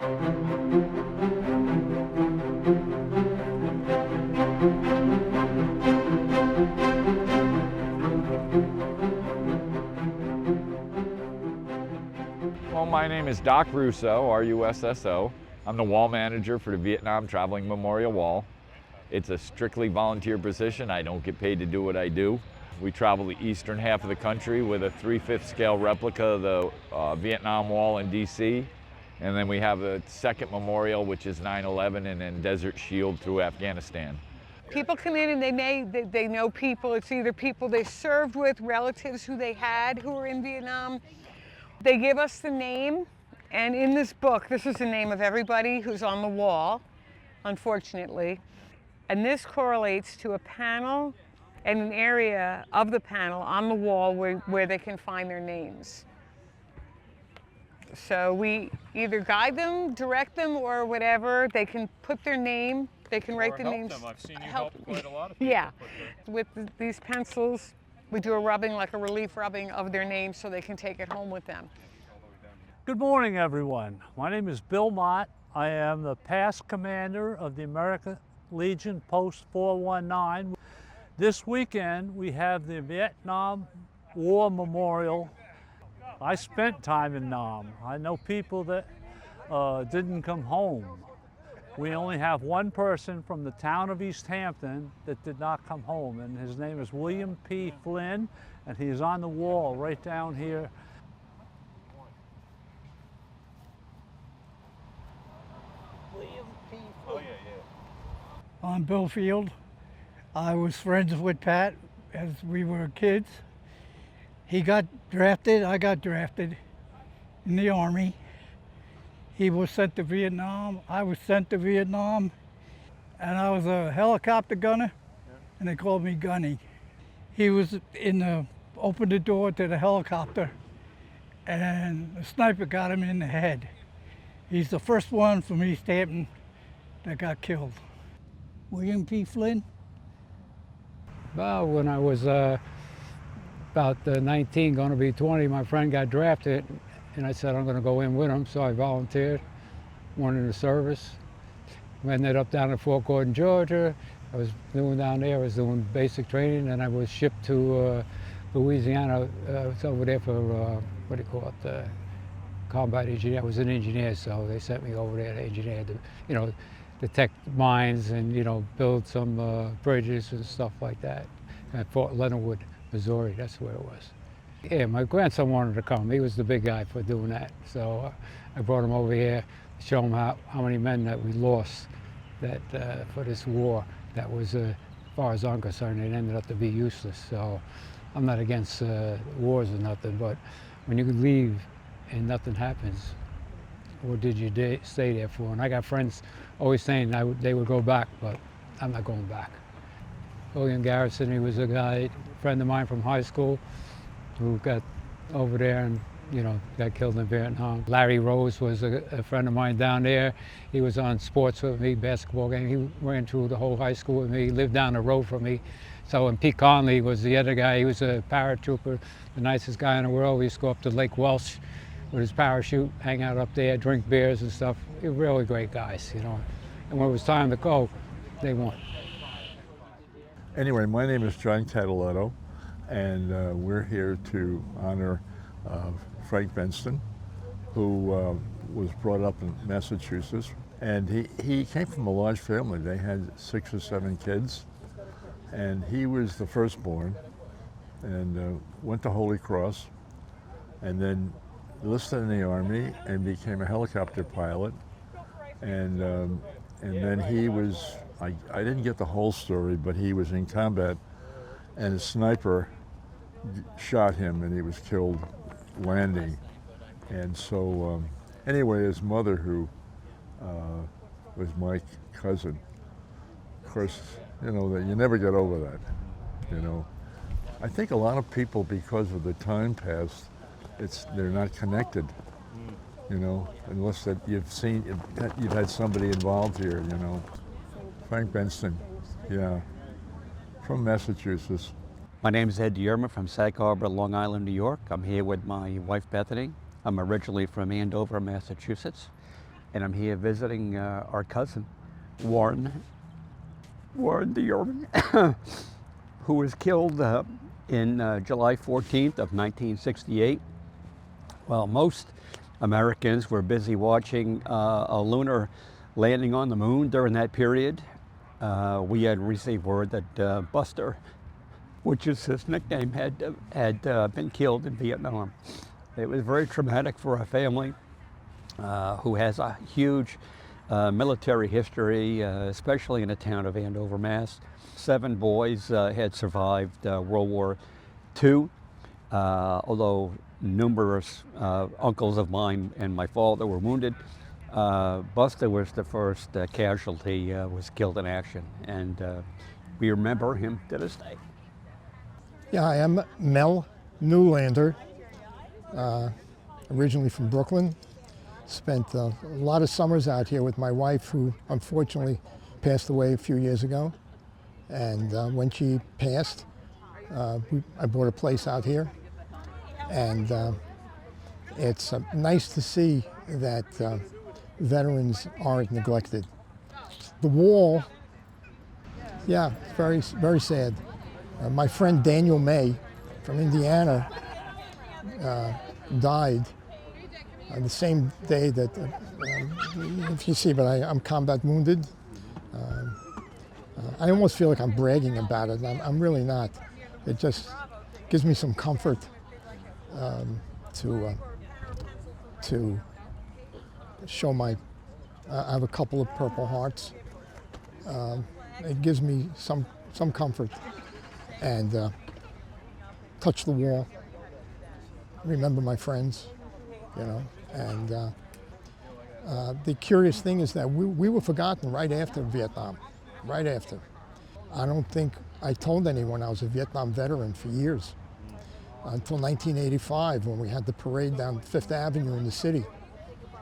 Well, my name is Doc Russo, R-U-S-S-O. I'm the wall manager for the Vietnam Traveling Memorial Wall. It's a strictly volunteer position. I don't get paid to do what I do. We travel the eastern half of the country with a 3/5 scale replica of the Vietnam Wall in DC. And then we have a second memorial, which is 9/11, and then Desert Shield through Afghanistan. People come in and they know people. It's either people they served with, relatives who they had who were in Vietnam. They give us the name, and in this book, this is the name of everybody who's on the wall, unfortunately. And this correlates to a panel and an area of the panel on the wall where they can find their names. So we either guide them, direct them, or whatever. They can put their name, they can write the names. Them. I've seen you help quite a lot of people. Yeah, with these pencils, we do a rubbing, like a relief rubbing of their names so they can take it home with them. Good morning, everyone. My name is Bill Mott. I am the past commander of the American Legion Post 419. This weekend, we have the Vietnam War Memorial. I spent time in Nam. I know people that didn't come home. We only have one person from the town of East Hampton that did not come home, and his name is William P. Flynn, and he's on the wall right down here. William P. Flynn. Oh, yeah. On Bill Field. I was friends with Pat as we were kids. He got drafted, I got drafted in the Army. He was sent to Vietnam, I was sent to Vietnam, and I was a helicopter gunner, and they called me Gunny. He was opened the door to the helicopter, and the sniper got him in the head. He's the first one from East Hampton that got killed. William P. Flynn. Well, when I was about 19, going to be 20, my friend got drafted, and I said I'm going to go in with him, so I volunteered, went in the service. I ended up down in Fort Gordon, Georgia. I was doing basic training, and I was shipped to Louisiana. I was over there for, what do you call it, combat engineer. I was an engineer, so they sent me over there to engineer, detect mines and, build some bridges and stuff like that at Fort Leonard Wood, Missouri. That's where it was. Yeah, my grandson wanted to come. He was the big guy for doing that. So I brought him over here to show him how many men that we lost for this war. That was, as far as I'm concerned, it ended up to be useless. So I'm not against wars or nothing, but when you leave and nothing happens, what did you stay there for? And I got friends always saying they would go back, but I'm not going back. Garrison, he was a friend of mine from high school who got over there and got killed in Vietnam. Larry Rose was a friend of mine down there. He was on sports with me, basketball game. He ran through the whole high school with me. He lived down the road from me. So, and Pete Conley was the other guy. He was a paratrooper, the nicest guy in the world. We used to go up to Lake Welch with his parachute, hang out up there, drink beers and stuff. They were really great guys, And when it was time to go, they won. Anyway, my name is John Cataletto, and we're here to honor Frank Bengtson, who was brought up in Massachusetts. And he came from a large family. They had 6 or 7 kids, and he was the firstborn, and went to Holy Cross, and then enlisted in the Army and became a helicopter pilot. And then he was, I didn't get the whole story, but he was in combat, and a sniper shot him, and he was killed landing. And so, anyway, his mother, who was my cousin, of course, that you never get over that, I think a lot of people, because of the time passed, they're not connected, unless that you've had somebody involved here, Frank Bengtson, yeah, from Massachusetts. My name is Ed Deyermond from Sag Harbor, Long Island, New York. I'm here with my wife, Bethany. I'm originally from Andover, Massachusetts. and I'm here visiting our cousin, Warren Deyermond, who was killed in July 14th of 1968. Well, most Americans were busy watching a lunar landing on the moon during that period. We had received word that Buster, which is his nickname, had been killed in Vietnam. It was very traumatic for our family, who has a huge military history, especially in the town of Andover, Mass. 7 boys had survived World War II, although numerous uncles of mine and my father were wounded. Buster was the first casualty, was killed in action, and we remember him to this day. Yeah, I am Mel Neulander, originally from Brooklyn. Spent a lot of summers out here with my wife, who unfortunately passed away a few years ago. And when she passed, I bought a place out here. And it's nice to see that veterans aren't neglected. The wall, yeah, very, very sad. My friend Daniel Nye from Indiana died the same day that, if you see, but I'm combat wounded. I almost feel like I'm bragging about it. I'm really not. It just gives me some comfort to show my, I have a couple of Purple Hearts. It gives me some comfort, and touch the wall, remember my friends, you know. And the curious thing is that we were forgotten right after Vietnam, right after. I don't think I told anyone I was a Vietnam veteran for years, until 1985 when we had the parade down Fifth Avenue in the city.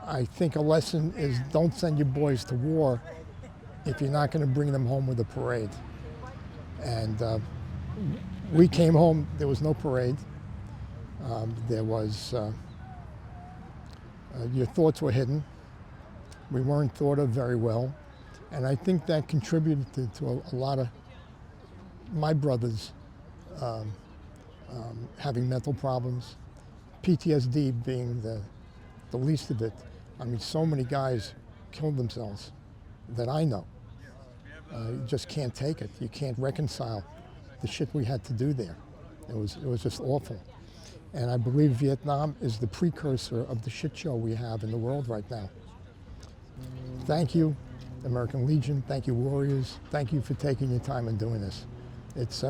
I think a lesson is don't send your boys to war if you're not going to bring them home with a parade. And we came home, there was no parade. There was, your thoughts were hidden. We weren't thought of very well. And I think that contributed to a lot of my brothers having mental problems, PTSD being the least of it. I mean, so many guys killed themselves that I know. You just can't take it. You can't reconcile the shit we had to do there. It was just awful. And I believe Vietnam is the precursor of the shit show we have in the world right now. Thank you, American Legion. Thank you, Warriors. Thank you for taking your time and doing this. It's,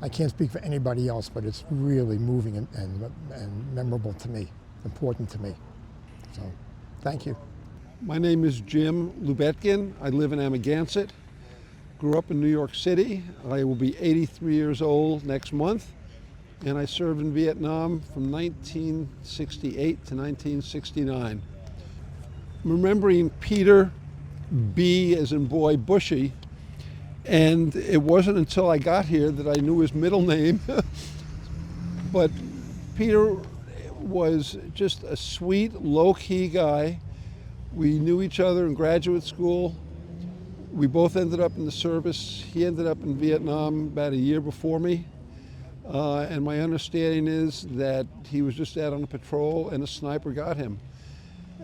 I can't speak for anybody else, but it's really moving and memorable to me, important to me. So, thank you. My name is Jim Lubetkin. I live in Amagansett. Grew up in New York City. I will be 83 years old next month. And I served in Vietnam from 1968 to 1969. Remembering Peter B, as in boy, Bushey, and it wasn't until I got here that I knew his middle name. But Peter was just a sweet, low-key guy. We knew each other in graduate school. We both ended up in the service. He ended up in Vietnam about a year before me. And my understanding is that he was just out on a patrol and a sniper got him.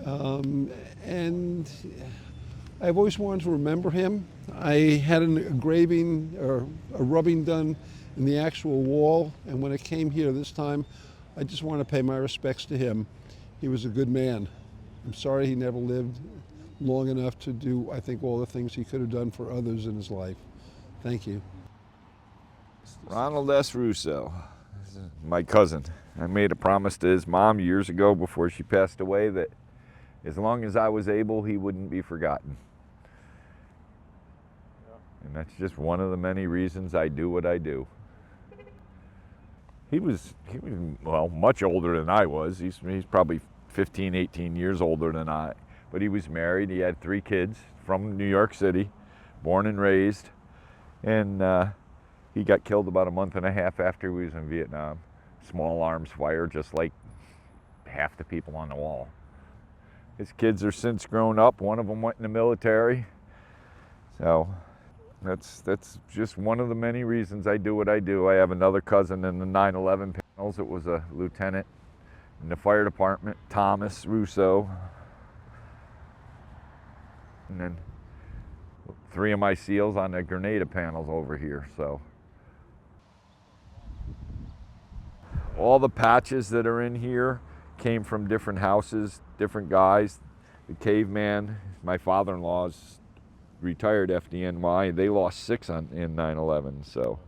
And I've always wanted to remember him. I had an engraving or a rubbing done in the actual wall, and when I came here this time, I just want to pay my respects to him. He was a good man. I'm sorry he never lived long enough to do, I think, all the things he could have done for others in his life. Thank you. Ronald S. Russo, my cousin. I made a promise to his mom years ago before she passed away that as long as I was able, he wouldn't be forgotten. And that's just one of the many reasons I do what I do. He was well, much older than I was. He's probably 15, 18 years older than I. But he was married. He had 3 kids from New York City, born and raised. And he got killed about a month and a half after he was in Vietnam. Small arms fire, just like half the people on the wall. His kids are since grown up. One of them went in the military. So that's just one of the many reasons I do what I do. I have another cousin in the 9/11 panels. It was a lieutenant in the fire department, Thomas Russo. And then 3 of my SEALs on the Grenada panels over here. So all the patches that are in here came from different houses, different guys. The caveman, my father-in-law's retired FDNY. They lost 6 in 9/11. So,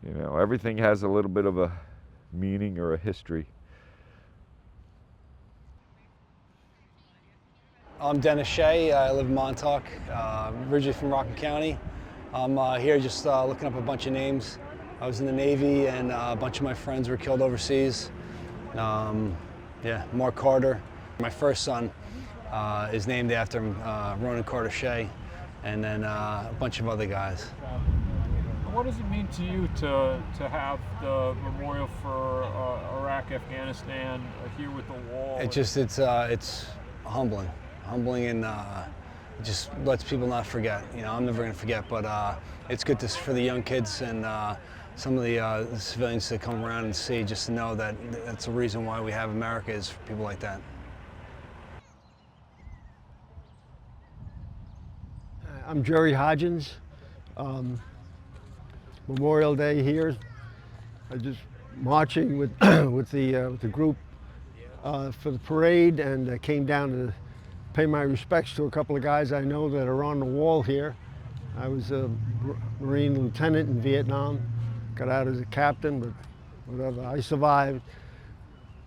you know, everything has a little bit of a meaning or a history. I'm Denis Shea. I live in Montauk, originally from Rockland County. I'm here just looking up a bunch of names. I was in the Navy, and a bunch of my friends were killed overseas. Mark Carter. My first son is named after him, Ronan Carter Shea, and then a bunch of other guys. What does it mean to you to have the memorial for Iraq, Afghanistan here with the wall? It's humbling, and it just lets people not forget. You know, I'm never going to forget, but it's good for the young kids and some of the civilians to come around and see, just to know that that's the reason why we have America, is for people like that. I'm Jerry Hodgens. Memorial Day here. I just marching with with the group for the parade, and came down to pay my respects to a couple of guys I know that are on the wall here. I was a Marine lieutenant in Vietnam, got out as a captain, but whatever, I survived.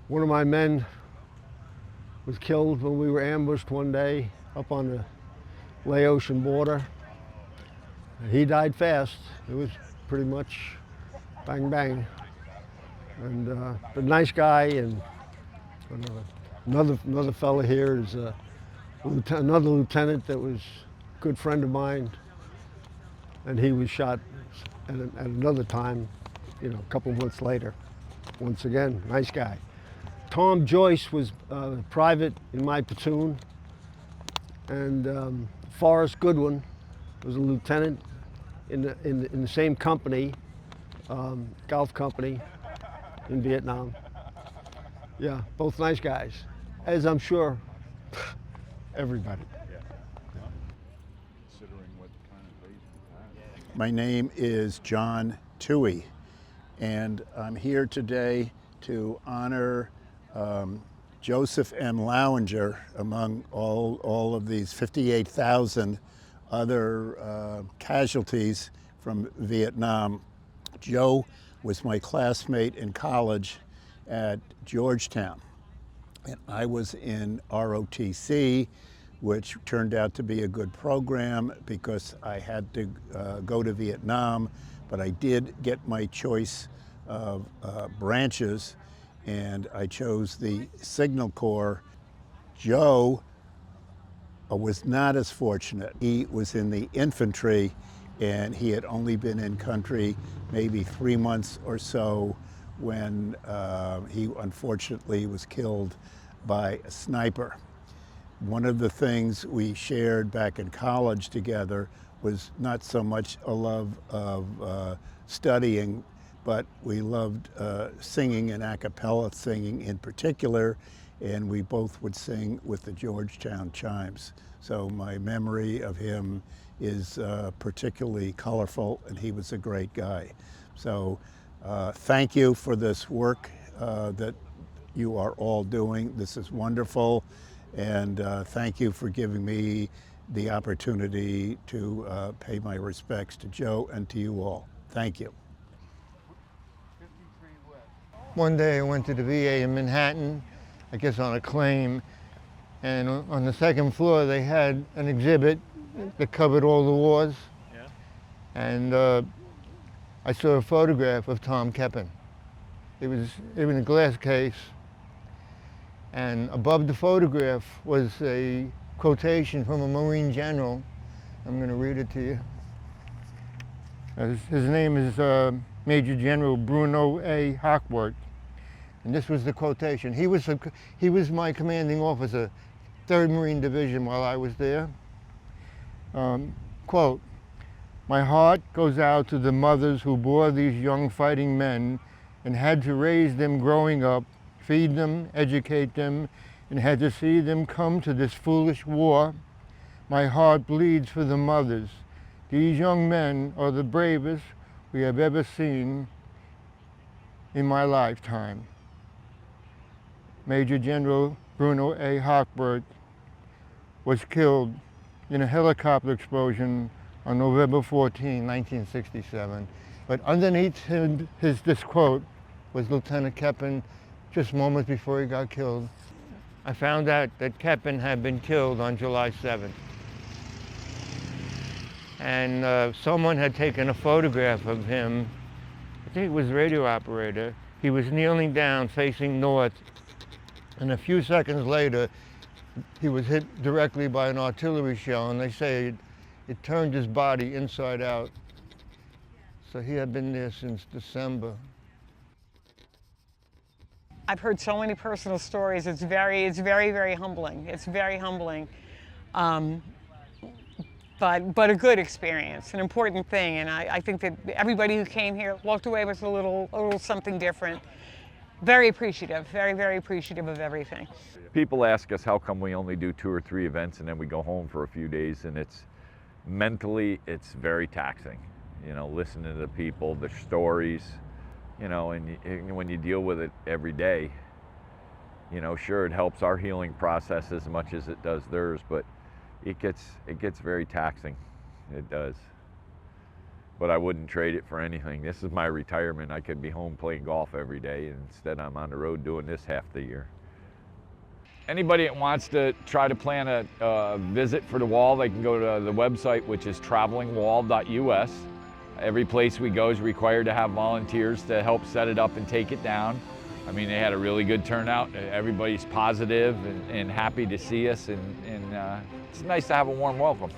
One of my men was killed when we were ambushed one day up on the Laotian border. He died fast. It was pretty much bang bang. And a nice guy, and another fella here is another lieutenant that was a good friend of mine, and he was shot at another time, you know, a couple months later. Once again, nice guy. Tom Joyce was a private in my platoon, and Forrest Goodwin was a lieutenant in the same company, Gulf Company in Vietnam. Yeah, both nice guys, as I'm sure everybody. My name is John Tuohy, and I'm here today to honor Joseph M. Lauinger among all of these 58,000 other casualties from Vietnam. Joe was my classmate in college at Georgetown, and I was in ROTC, which turned out to be a good program because I had to go to Vietnam, but I did get my choice of branches, and I chose the Signal Corps. Joe was not as fortunate. He was in the infantry, and he had only been in country maybe 3 months or so when he unfortunately was killed by a sniper. One of the things we shared back in college together was not so much a love of studying, but we loved singing and a cappella singing in particular, and we both would sing with the Georgetown Chimes. So my memory of him is particularly colorful, and he was a great guy. So thank you for this work that you are all doing. This is wonderful, and thank you for giving me the opportunity to pay my respects to Joe and to you all. Thank you. One day I went to the VA in Manhattan, I guess on a claim, and on the second floor they had an exhibit that covered all the wars. Yeah. And I saw a photograph of Tom Keppen. It was in a glass case, and above the photograph was a quotation from a Marine general. I'm going to read it to you. His name is Major General Bruno A. Hochwart, and this was the quotation. He was my commanding officer 3rd Marine Division while I was there. Quote, "My heart goes out to the mothers who bore these young fighting men and had to raise them growing up, feed them, educate them, and had to see them come to this foolish war. My heart bleeds for the mothers. These young men are the bravest we have ever seen in my lifetime." Major General Bruno A. Hochberg was killed in a helicopter explosion on November 14, 1967. But underneath this quote was Lieutenant Keppen just moments before he got killed. I found out that Keppen had been killed on July 7th. And someone had taken a photograph of him. I think it was the radio operator. He was kneeling down facing north, and a few seconds later he was hit directly by an artillery shell, and they say it turned his body inside out. So he had been there since December. I've heard so many personal stories. It's very, very humbling. It's very humbling. But a good experience, an important thing, and I think that everybody who came here walked away with a little something different. Very appreciative, very appreciative of everything. People ask us how come we only do 2 or 3 events and then we go home for a few days, and it's mentally, it's very taxing. You know, listening to the people, their stories, you know, and when you deal with it every day, you know, sure, it helps our healing process as much as it does theirs, but it gets very taxing. It does. But I wouldn't trade it for anything. This is my retirement. I could be home playing golf every day, and instead I'm on the road doing this half the year. Anybody that wants to try to plan a visit for the wall, they can go to the website, which is travelingwall.us. Every place we go is required to have volunteers to help set it up and take it down. I mean, they had a really good turnout. Everybody's positive and happy to see us, and it's nice to have a warm welcome.